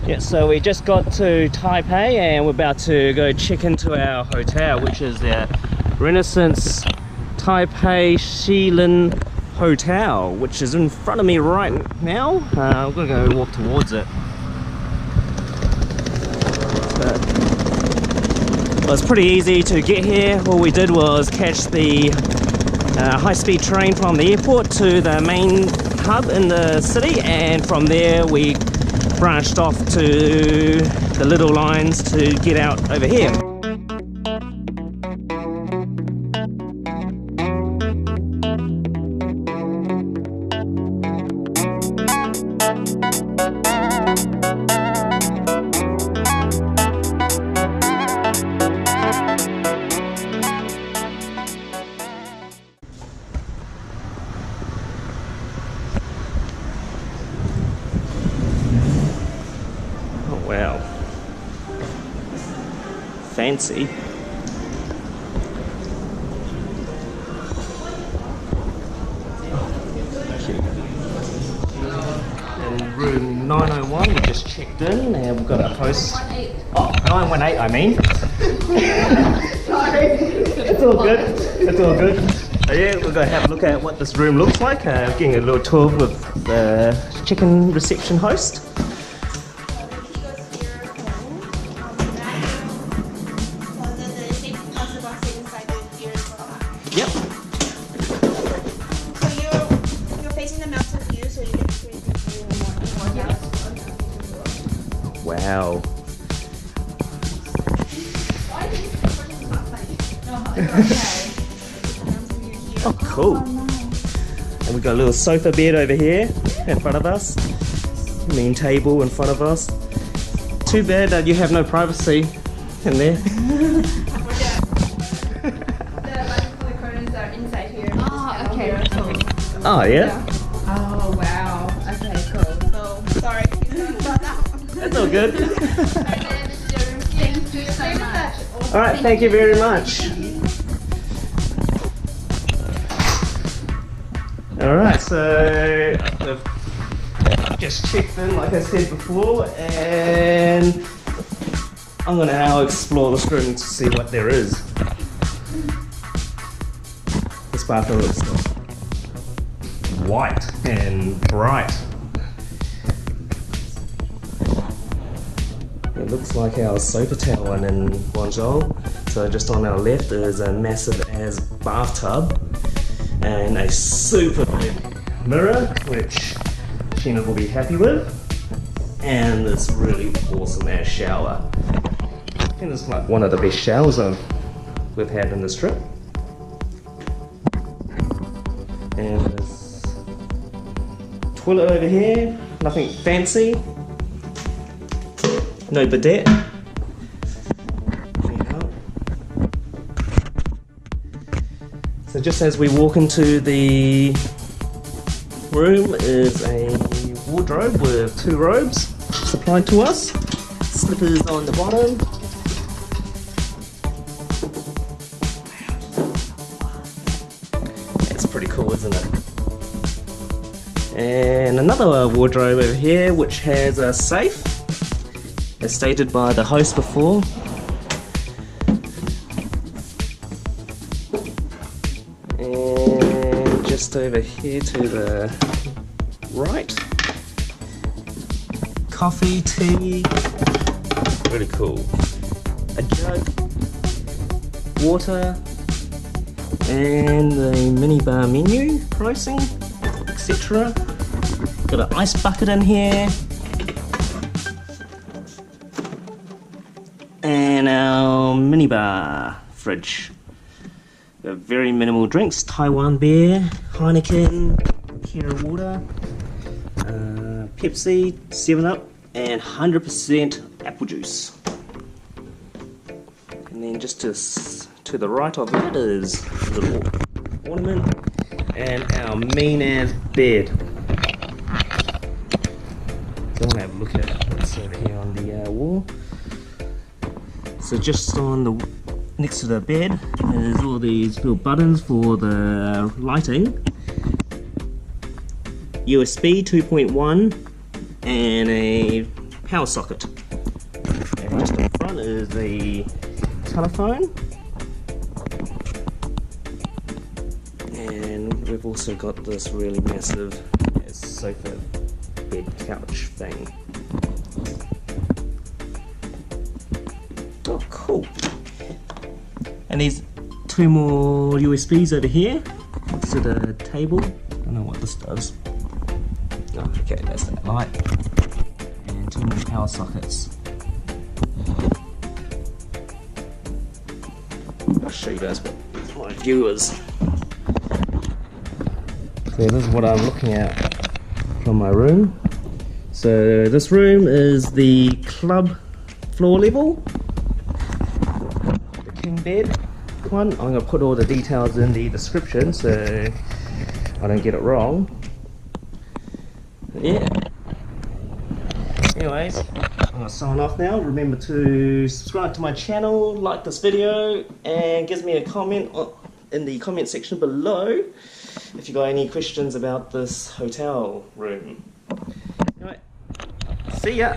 Yeah, so we just got to Taipei and we're about to go check into our hotel, which is the Renaissance Taipei Shilin Hotel, which is in front of me right now. I'm gonna go walk towards it. Well, it's pretty easy to get here. All we did was catch the high-speed train from the airport to the main hub in the city, and from there we branched off to the little lines to get out over here. Wow, fancy. In room 901, we just checked in and we've got a host. Oh, 918, I mean. Sorry. It's all good. It's all good. So yeah, we're going to have a look at what this room looks like. Getting a little tour with the chicken reception host. Yep. So you're facing the mountain view, so you get to view more. Wow. Oh, cool. And we've got a little sofa bed over here in front of us. Main table in front of us. Too bad that you have no privacy in there. Oh, yeah? Oh, wow. Okay, cool. So, sorry. That's all good. Thank you so much. Alright, thank you very much. Alright, so I've just checked in like I said before, and I'm going to now explore this room to see what there is. This bathroom looks white and bright. It looks like our Sofitel one in Guangzhou. So just on our left is a massive as bathtub and a super big mirror, which Sheena will be happy with, and this really awesome ass shower. I think it's like one of the best showers we've had in this trip. And this toilet over here, nothing fancy, no bidet. So just as we walk into the room is a wardrobe with 2 robes supplied to us, slippers on the bottom. That's pretty cool, isn't it? And another wardrobe over here which has a safe, as stated by the host before. And just over here to the right, coffee, tea, really cool. A jug, water, and the minibar menu, pricing, etc. Got an ice bucket in here. And our minibar fridge. Very minimal drinks, Taiwan beer, Heineken, Kira water, Pepsi, 7-Up, and 100% apple juice. And then just to the right of that is a little ornament and our mean ass bed. So I want to have a look at what's over here on the wall. So just on the next to the bed, there's all these little buttons for the lighting. USB 2.1 and a power socket. And just in front is the telephone. And we've also got this really massive sofa bed couch thing. Oh, cool. And there's two more USBs over here next to the table. I don't know what this does. Oh, okay, that's that light. And two more power sockets. I'll show you guys what my viewers. So this is what I'm looking at from my room. So this room is the club floor level, the king bed one. I'm going to put all the details in the description so I don't get it wrong. Yeah. Anyways, I'm going to sign off now. Remember to subscribe to my channel, like this video, and give me a comment in the comment section below if you got any questions about this hotel room. Anyway, see ya!